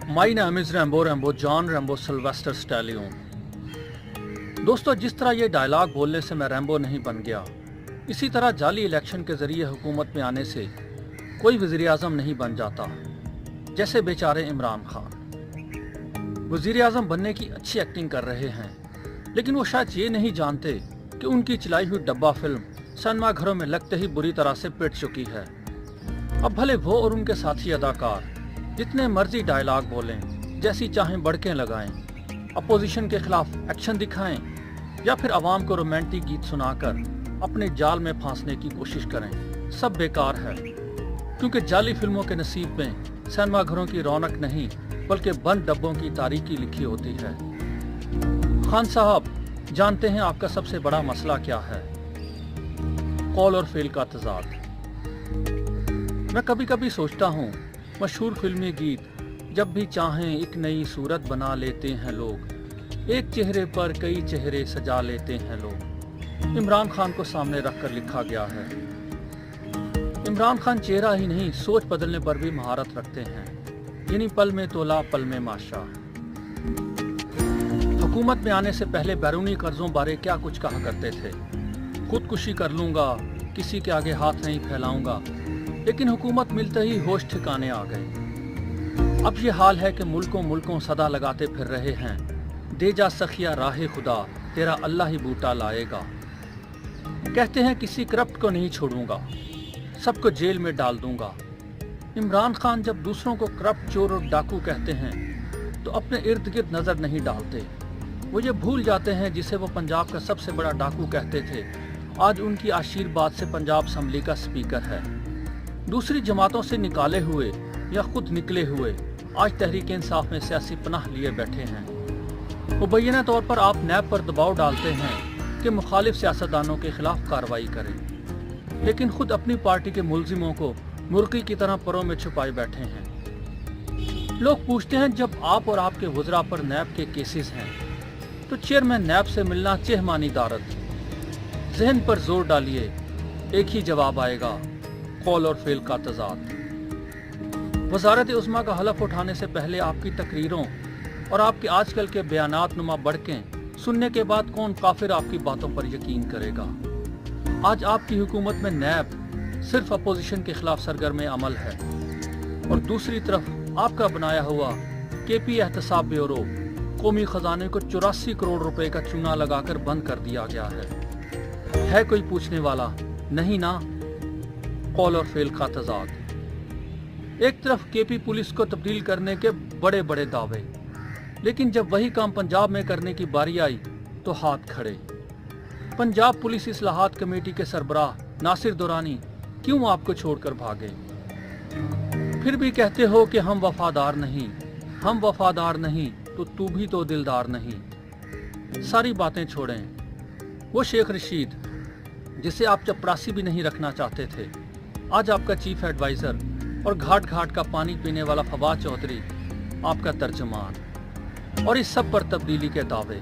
My name is Rambo, Rambo John, Rambo Sylvester stallion. दोस्तों, जिस तरह ये डायलॉग बोलने से मैं रैम्बो नहीं बन गया, इसी तरह जाली इलेक्शन के जरिए हुकूमत में आने से कोई वज़ीर आज़म नहीं बन जाता। जैसे बेचारे इमरान खान वज़ीर आज़म बनने की अच्छी एक्टिंग कर रहे हैं, लेकिन वो शायद ये नहीं जानते कि उनकी चलाई हुई डब्बा फिल्म सिनेमा घरों में लगते ही बुरी तरह से पिट चुकी है। अब भले वो और उनके साथी अदाकार जितने मर्जी डायलॉग बोलें, जैसी चाहें बड़कें लगाएं, अपोजिशन के खिलाफ एक्शन दिखाएं या फिर आवाम को रोमांटिक गीत सुनाकर अपने जाल में फांसने की कोशिश करें, सब बेकार है। क्योंकि जाली फिल्मों के नसीब में सिनेमा घरों की रौनक नहीं बल्कि बंद डब्बों की तारीकी लिखी होती है। खान साहब, जानते हैं आपका सबसे बड़ा मसला क्या है? कौल और फेल का तजाद। मैं कभी कभी सोचता हूँ, मशहूर फिल्मी गीत जब भी चाहें एक नई सूरत बना लेते हैं लोग, एक चेहरे पर कई चेहरे सजा लेते हैं लोग, इमरान खान को सामने रखकर लिखा गया है। इमरान खान चेहरा ही नहीं, सोच बदलने पर भी महारत रखते हैं, यानी पल में तोला पल में माशा। हुकूमत में आने से पहले बैरूनी कर्जों बारे क्या कुछ कहा करते थे, खुदकुशी कर लूंगा, किसी के आगे हाथ नहीं फैलाऊंगा, लेकिन हुकूमत मिलते ही होश ठिकाने आ गए। अब ये हाल है कि मुल्कों मुल्कों सदा लगाते फिर रहे हैं, दे जा सखिया राहे खुदा, तेरा अल्लाह ही बूटा लाएगा। कहते हैं किसी करप्ट को नहीं छोड़ूंगा, सबको जेल में डाल दूंगा। इमरान खान जब दूसरों को करप्ट, चोर और डाकू कहते हैं तो अपने इर्द गिर्द नजर नहीं डालते। वो ये भूल जाते हैं जिसे वो पंजाब का सबसे बड़ा डाकू कहते थे, आज उनकी आशीर्वाद से पंजाब असम्बली का स्पीकर है। दूसरी जमातों से निकाले हुए या खुद निकले हुए आज तहरीक इंसाफ में सियासी पनाह लिए बैठे हैं। मुबैना तौर पर आप नैब पर दबाव डालते हैं कि मुखालिफ सियासतदानों के खिलाफ कार्रवाई करें, लेकिन खुद अपनी पार्टी के मुलजिमों को मुर्गी की तरह परों में छुपाए बैठे हैं। लोग पूछते हैं, जब आप और आपके वज़रा पर नैब के केसेस हैं तो चेयरमैन नैब से मिलना चेहमानी दारत। जहन पर जोर डालिए, एक ही जवाब आएगा, कौल और फेल का तजाद। वज़ारत उज़्मा का हलफ उठाने से पहले आपकी तकरीरों और आपके आजकल के बयानात नुमा बढ़कें सुनने के बाद कौन काफिर आपकी बातों पर यकीन करेगा? आज आपकी हुकूमत में नैब सिर्फ अपोजिशन के खिलाफ सरगर्म अमल है और दूसरी तरफ आपका बनाया हुआ केपी एहतसाब ब्यूरो कौमी खजाने को 84 करोड़ रुपए का चूना लगाकर बंद कर दिया गया है कोई पूछने वाला? नहीं ना। कौल और फेल का तजाद। एक तरफ केपी पुलिस को तब्दील करने के बड़े बड़े दावे, लेकिन जब वही काम पंजाब में करने की बारी आई तो हाथ खड़े। पंजाब पुलिस इस्लाहात कमेटी के सरबराह नासिर दुरानी क्यों आपको छोड़कर भागे? फिर भी कहते हो कि हम वफादार नहीं तो तू भी तो दिलदार नहीं। सारी बातें छोड़ें, वो शेख रशीद जिसे आप चपरासी भी नहीं रखना चाहते थे, आज आपका चीफ एडवाइजर, और घाट घाट का पानी पीने वाला फवाद चौधरी आपका तर्जमान, और इस सब पर तब्दीली के दावे।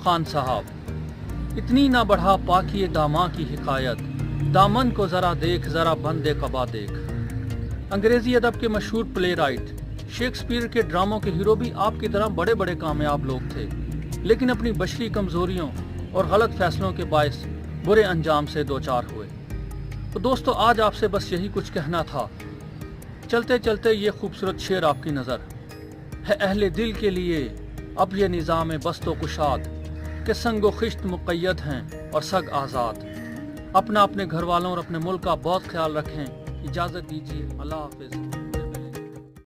खान साहब, इतनी ना बढ़ा पाकिए दामा की हिकायत, दामन को जरा देख, जरा बंदे कबा देख। अंग्रेजी अदब के मशहूर प्ले राइट शेक्सपियर के ड्रामों के हीरो भी आपकी तरह बड़े बड़े कामयाब लोग थे, लेकिन अपनी बशरी कमजोरियों और गलत फैसलों के बायस बुरे अंजाम से दो चार हुए। तो दोस्तों, आज आपसे बस यही कुछ कहना था। चलते चलते ये खूबसूरत शेर आपकी नज़र है अहले दिल के लिए, अब ये निज़ाम बस्तो कुशाद के संगो खिश्त मुक़य्यद हैं और सग आज़ाद। अपना, अपने घर वालों और अपने मुल्क का बहुत ख्याल रखें। इजाज़त दीजिए, अल्लाह हाफ़िज़।